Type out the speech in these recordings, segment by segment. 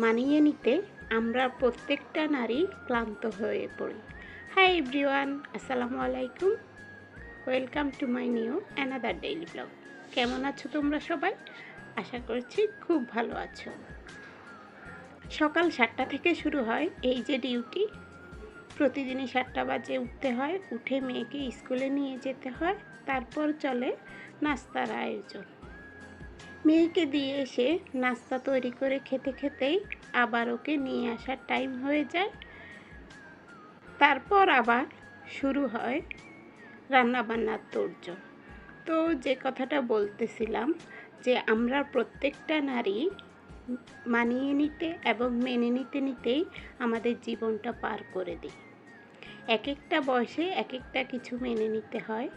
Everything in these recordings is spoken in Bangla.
মানিয়ে নিতে আমরা প্রত্যেকটা নারী ক্লান্ত হয়ে পড়ি। হাই এভরিওয়ান, আসসালামু আলাইকুম। Welcome to my new another daily blog. কেমন আছো তোমরা সবাই? আশা করছি খুব ভালো আছো। সকাল 7টা থেকে শুরু হয় এই যে ডিউটি। প্রতিদিনই 7টা বাজে উঠতে হয়, উঠে মেয়েকে স্কুলে নিয়ে যেতে হয়, তারপর চলে নাস্তার আয়োজন। মেয়েকে দিয়ে এসে নাস্তা তৈরি করে খেতে খেতেই আবার ওকে নিয়ে আসার টাইম হয়ে যায়। তারপর আবার শুরু হয় রান্নাবান্নার তোড়জোড়। তো যে কথাটা বলতেছিলাম যে আমরা প্রত্যেকটা নারী মানিয়ে নিতে এবং মেনে নিতে নিতেই আমাদের জীবনটা পার করে দিই। এক একটা বয়সে এক একটা কিছু মেনে নিতে হয়।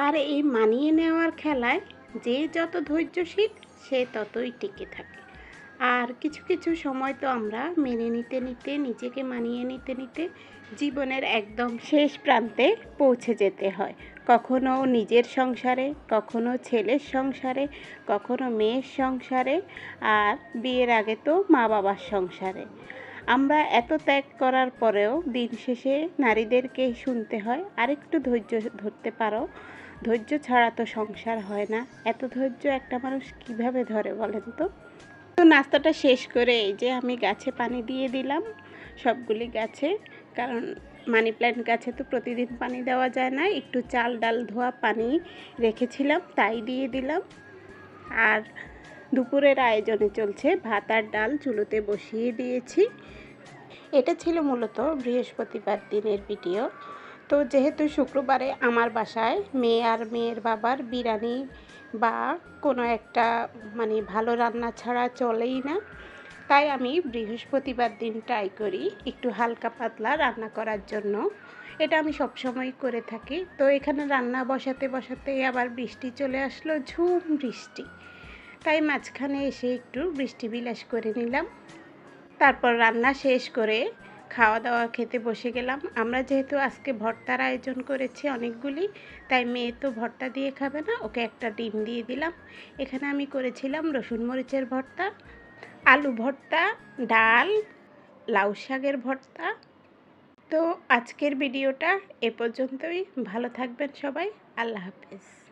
আর এই মানিয়ে নেওয়ার খেলায় যে যত ধৈর্যশীল সে ততই টিকে থাকে। আর কিছু কিছু সময় তো আমরা মেনে নিতে নিতে, নিজেকে মানিয়ে নিতে নিতে জীবনের একদম শেষ প্রান্তে পৌঁছে যেতে হয়। কখনো নিজের সংসারে, কখনো ছেলের সংসারে, কখনো মেয়ের সংসারে, আর বিয়ের আগে তো মা বাবার সংসারে। আমরা এত ত্যাগ করার পরেও দিন শেষে নারীদেরকেই শুনতে হয়, আরেকটু ধৈর্য ধরতে পারো, ধৈর্য ছাড়া তো সংসার হয় না। এত ধৈর্য একটা মানুষ কিভাবে ধরে বলেন তো? তো নাস্তাটা শেষ করে এই যে আমি গাছে পানি দিয়ে দিলাম, সবগুলি গাছে। কারণ মানি প্ল্যান্ট গাছে তো প্রতিদিন পানি দেওয়া যায় না, একটু চাল ডাল ধোয়া পানি রেখেছিলাম তাই দিয়ে দিলাম। আর দুপুরের আয়োজনে চলছে ভাত আর ডাল, চুলোতে বসিয়ে দিয়েছি। এটা ছিল মূলত বৃহস্পতিবার দিনের ভিডিও। তো যেহেতু শুক্রবারে আমার বাসায় মেয়ে আর মেয়ের বাবার বিরিয়ানি বা কোনো একটা ভালো রান্না ছাড়া চলেই না, তাই আমি বৃহস্পতিবার দিন ট্রাই করি একটু হালকা পাতলা রান্না করার জন্য। এটা আমি সবসময় করে থাকি। তো এখানে রান্না বসাতে বসাতেই আবার বৃষ্টি চলে আসলো, ঝুম বৃষ্টি। তাই মাঝখানে এসে একটু বৃষ্টি বিলাস করে নিলাম। তারপর রান্না শেষ করে খাওয়া দাওয়া খেতে বসে গেলাম। আমরা যেহেতু আজকে ভর্তার আয়োজন করেছি অনেকগুলি, তাই মেয়ে তো ভর্তা দিয়ে খাবে না, ওকে একটা ডিম দিয়ে দিলাম। এখানে আমি করেছিলাম রসুন মরিচের ভর্তা, আলু ভর্তা, ডাল, লাউ শাকের ভর্তা। তো আজকের ভিডিওটা এ পর্যন্তই। ভালো থাকবেন সবাই। আল্লাহ হাফেজ।